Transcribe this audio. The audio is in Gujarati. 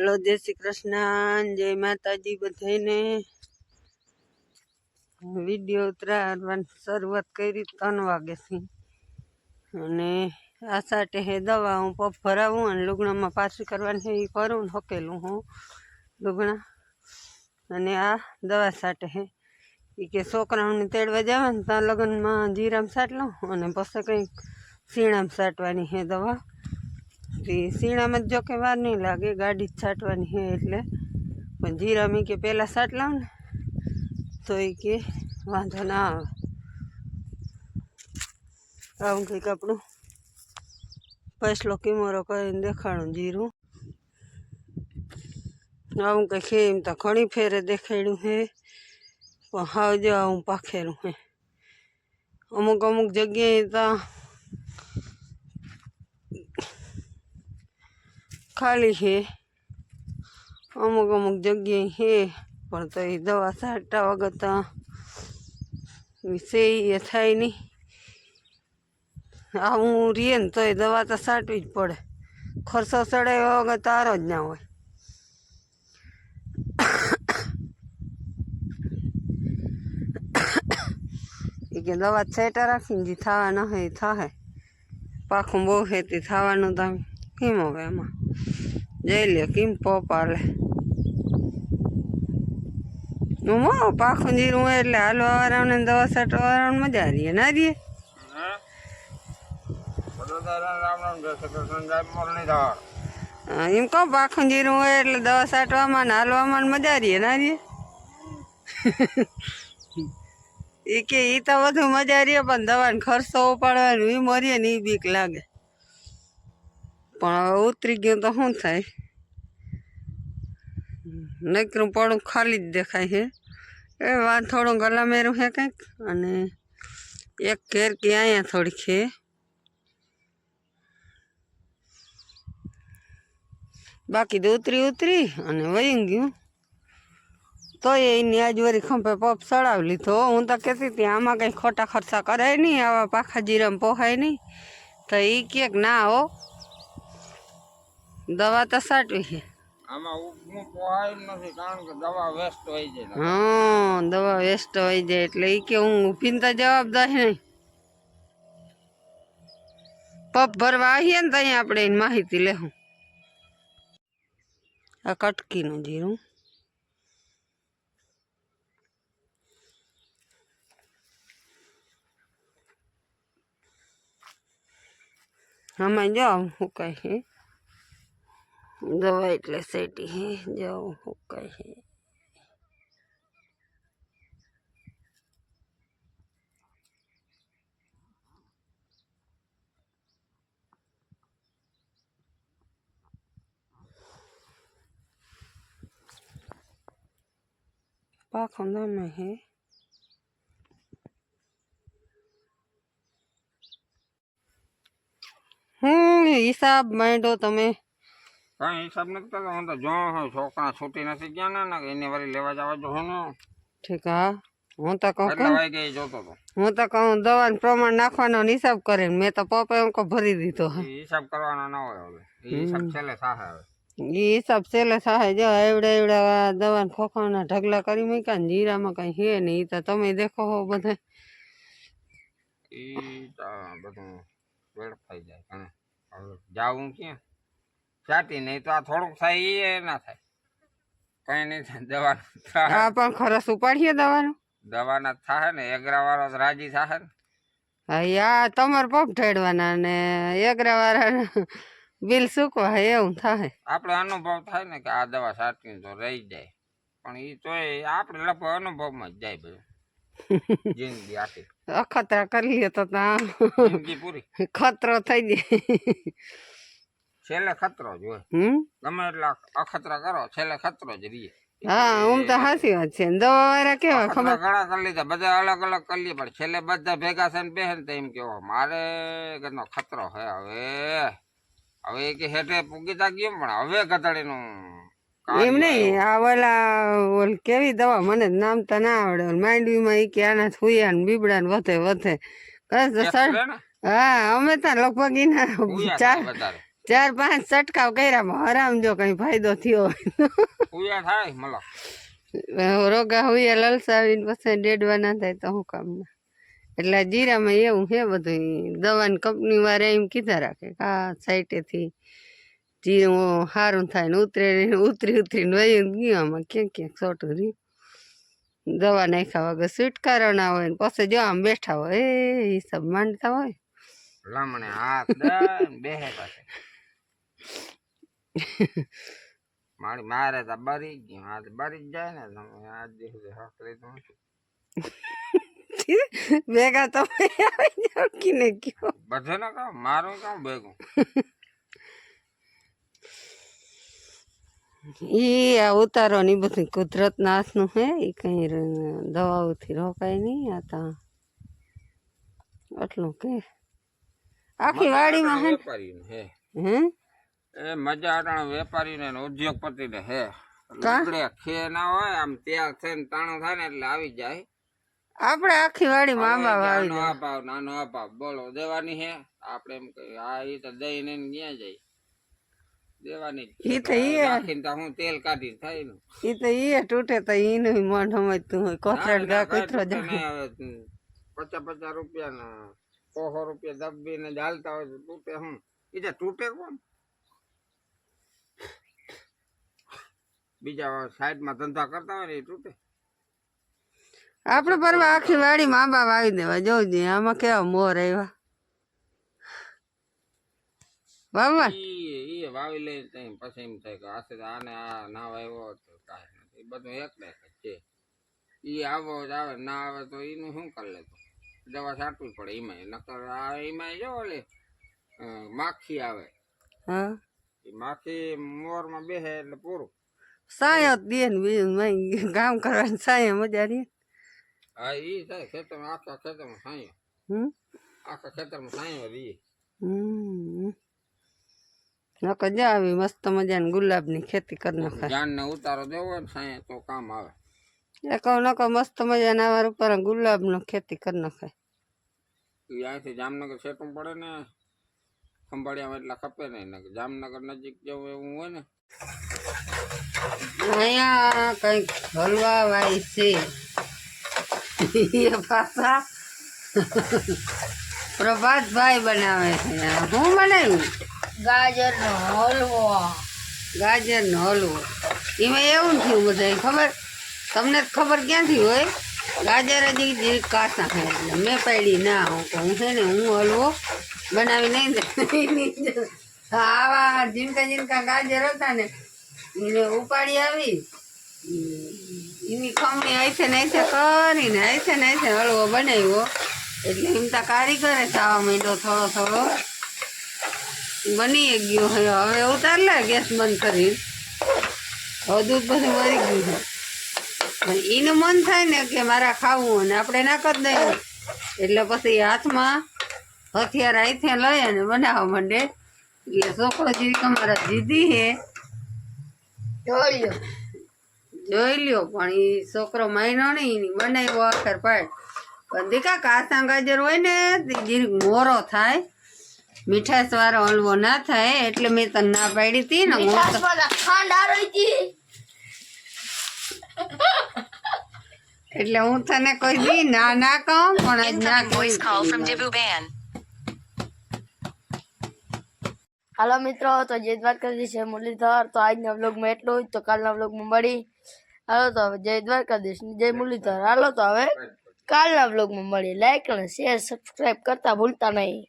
हेलो जय श्री कृष्ण जय माताजी बधाईने विडियो उतरावવાની શરૂઆત કરી 3 વાગ્યાથી અને આ સાટે હે દવા હું પપ ભરાવું અને લુગણામાં પાછી કરવાની છે એ કરું ને હકેલું હું લુગણા અને આ દવા સાટે હે એ કે છોકરાઓને તેડવા જવા ને ત્યાં લગ્નમાં જીરામાં સાટ લઉં અને પછી કંઈક સીણામાં સાટવાની છે દવા સીણામાં જો કે વાર નહીં લાગે ગાડી જ છાંટવાની છે એટલે પણ જીરામાં કે પહેલાં સાટ લાવ ને તો એ કે વાંધો ના આવે આવું કંઈક આપણું પૈસલો કિમોરો કરીને દેખાડું જીરું આવું કંઈક છે એમ તો ઘણી ફેરે દેખાડ્યું છે પણ હાવ જો આવું પાખેલું છે અમુક અમુક જગ્યાએ તો ખાલી છે અમુક અમુક જગ્યાએ છે પણ તો એ દવા છાંટા વગર તો છે એ થાય નહીં આવું રીએ ને તો એ દવા તો છાંટવી જ પડે ખર્ચો ચડાવ્યા વગર તારો જ ના હોય એ કે દવા છાંટા રાખીને જે થવા ન હોય એ થાય પાખું બહુ છે તે થવાનું તો કેમ હવે એમાં જઈ લે કેમ પોપ હાલે પાખું જીરું હોય એટલે હાલવા વાળાને દવા છાંટવા વાળાને મજા રહીએ ના રહીએ એમ કહો પાખું જીરું હોય એટલે દવા છાંટવામાં ને હાલવામાં મજા રહીએ ના રહીએ એ કે એ તો વધુ મજા રહીએ પણ દવાને ખર્ચો ઉપાડવાનો એ મરીએ ને એ બીક લાગે પણ હવે ઉતરી ગયું તો શું થાય નકરું પડું ખાલી જ દેખાય છે એ વાત થોડું ગલામેરું છે કંઈક અને એક કેરકી અહીંયા થોડીક છે બાકી તો ઉતરી અને વહી ગયું તો એની આજવરી ખંભે પપ ચડાવી લીધો હું તો કહેતી હતી આમાં કંઈ ખોટા ખર્ચા કરાય નહીં આવા પાખા જીરામાં પોહાય નહીં તો એ ક્યાંક ના હો દવા તો સાટવી છે હા દવા વેસ્ટ હોય જાય એટલે એ કે હું ઊભીને તો જવાબદાર નહીં પપ ભરવા આવીએ ને ત્યાં આપણે એની માહિતી લેવું આ કટકીનું જીરું આમાં જાઓ હુકાય છે દવા એટલે સેટી હે જાઓ હુકાય છે પાખો દમે હે હિસાબ માંડો તમે કઈ હિસાબ નથી કરતો હું તો જો છોકરા છૂટી નથી ગયા ને એને વળી લેવા જવા જો ને ઠીક હા હું તો કહું જોતો હતો હું તો કહું દવાનું પ્રમાણ નાખવાનો હિસાબ કરે મેં તો પપ્પા એમ ભરી દીધો હિસાબ કરવાનો ના હોય હવે હિસાબ છેલ્લે સાહે હવે એ હિસાબ છેલ્લે સાહે જો એવડા દવા ખોખાના ઢગલા કરી મૂક્યા ને જીરામાં કઈ છે નહીં એ તો તમે દેખો હો બધા એ બધું વેડફાઈ જાય જાવું ક્યાં ચાટી નહીં તો આ થોડુંક થાય એ ના થાય કઈ નહીં થાય દવાનું હા પણ ખરસ ઉપાડીએ દવાના થાય ને એગરા વાળો રાજી થાય ને હા યા તમારે પગ ઠેડવાના ને એગરા વાળા બિલ ચૂકવા એવું થાય આપણે અનુભવ થાય ને કે આ દવા સાટી તો રહી જાય પણ એ તો આપણે લગભગ અનુભવમાં જ જાય બધું જિંદગી આખી અખતરા કરી લે તો જિંદગી પૂરી ખતરો થઈ જાય છેલ્લે ખતરો જ હોય ગમે એટલા અખતરા કરો છેલ્લે ખતરો જ રહીએ હા હું તો સાચી વાત છે દવા વાળા કેવા ખબર ઘણા કરી લીધા બધા અલગ અલગ કરી લે પણ છેલ્લે બધા ભેગા થઈને બેસે ને તો એમ કેવો મારે ઘરનો ખતરો હે હવે કે હેઠે પૂગીતા ગયો પણ હવે ગધડીનું એમ નહીં આ ઓલા કેવી દવા મને નામ તો ના આવડે માંડવીમાં એ કે આના સુયા ને બીબડા ને વધે હા અમે તો લગભગ એના 4-5 છટકાવ કર્યા હરામ જો કઈ ફાયદો થયો ઉયા થાય મલો હોય રોગા હોય લલસાવીને પછી ડેડવા ના થાય તો શું કામ ના એટલે જીરામાં એવું છે બધું દવાની કંપની વાળા એમ કીધા રાખે આ સાઈટેથી જીરું સારું થાય ને ઉતરીને વહી ગયું આમાં ક્યાંક છોટું રહ્યું દવા નાખ્યા વગર છુટકારો ના હોય ને પછી જો આમ બેઠા હોય એ હિસાબ માંડતા હોય લમણે હાથ દઈને બેહે પાસે મારે તો બરી ગયું હાથ બરી જ જાય ને તમે આજ દિવસે હક લીધું ભેગા તમે આવી જાવ કીને કયો બધે ને કહો મારું કામ ભેગું ઈ આ ઉતારો ને બધું કુદરત ના હાથનું હે ઈ કઈ દવાઓથી રોકાય નહીં આ તા આટલું કે આખી વાડીમાં હે વેપારી હે હે એ મજા અટાણે વેપારી ને ઉદ્યોગપતિ ને હે કા? આપણે ખે ના હોય આમ તૈયાર થઈને તાણું થાય ને એટલે આવી જાય આપણે આખી વાડીમાં આંબા વાવી નાનો અભાવ નાનો અભાવ બોલો દેવાની હે આપણે એમ કહી આ ઈ તો દઈને ક્યાં જાય દેવાની ઈ તો ઈ રાખીને તો હું તેલ કાઢી થાય ને ઈ તો ઈ તૂટે તો ઈનું મન સમજતું હોય કોથરાડ ગા કોથરો નહીં હવે 50 રૂપિયા ને 100 રૂપિયા દબીને ચાલતા હોય તો તૂટે હું ઈ તો તૂટે કોણ બીજા સાઈડમાં ધંધા કરતા હોય ને એ તૂટે આપણે પરવા આખી વાડીમાં આંબા વાવી દેવા જોઉં આમાં કેવા મોર આવ્યા વાવવા ઈ વાવી લે પછી એમ થાય કે આશે આને આ ના વાવ્યો તો કાંઈ નથી બધું એક ને એક જ છે ઈ આવો જ આવે ના આવે તો એનું શું કરી લેતો દવા છાંટવી પડે એમાં નકર આ એમાં જો ઓલે માખી આવે હા એ માખી મોરમાં બેસે એટલે પૂરું સાયો જ દે ને બીજું કામ કરવાની સાયો મજા રહી હા ઈ થાય ખેતરમાં આખા ખેતરમાં સાયો આખા ખેતરમાં સાયો રહીએ નકર જા આવી મસ્ત મજાની ગુલાબની ખેતી કરી નાખાય જાનને ઉતારો દેવો હોય ને સાયો તો કામ આવે એ કહું નકર મસ્ત મજાના આવાર ઉપર ગુલાબનો ખેતી કરી નાખાય અહીંથી જામનગર સેટું પડે ને ખંભાળિયામાં એટલા ખપે નહીં ને જામનગર નજીક જવું એવું હોય ને અહીંયા કઈક હલવા વાય છે એ પાછા પ્રભાતભાઈ બનાવે છે હું બનાવ્યું ગાજરનો હલવો એમાં એવું થયું બધા ખબર તમને ખબર ક્યાંથી હોય ગાજર હજી કાચા ખાય એટલે મેં પાડી ના હું છે ને હું હલવો બનાવી નહીં આવા ઝીણકા ગાજર હતા ને એને ઉપાડી આવી એની ખમણી આઈથે ને કરીને હળવો બનાવ્યો એટલે એમ તો કારીગરે થવા માંડ્યો થોડો બની ગયો હવે ઉતાર લે ગેસ બંધ કરીને હવે દૂધ બધું મરી ગયું છે એનું મન થાય ને કે મારા ખાવું અને આપણે ના કરી દઈએ એટલે પછી હાથમાં હથિયાર આઈથે લઈ અને બનાવવા માંડે એટલે છોકરો જેવી તમારા જીદી હે જોઈ લ્યો પણ એ છોકરો માયનો નહીં એની બનાવ્યો આખર પાડ પણ દીકા કાચા ગાજર હોય ને તે મોરો થાય મીઠાશ વાળો હલવો ના થાય એટલે મેં તને ના પાડી હતી ને એટલે હું તને કોઈ દી ના કહું પણ આજ ના કહી હાલો મિત્રો તો જય દ્વારકાધીશ છે મુરલીધર તો આજના વ્લોગમાં એટલું જ તો કાલના વ્લોગમાં મળી હાલો તો હવે જય દ્વારકાધીશ જય મુરલીધર હાલો તો હવે કાલના વ્લોગમાં મળી લાઈક અને શેર સબસ્ક્રાઈબ કરતા ભૂલતા નહીં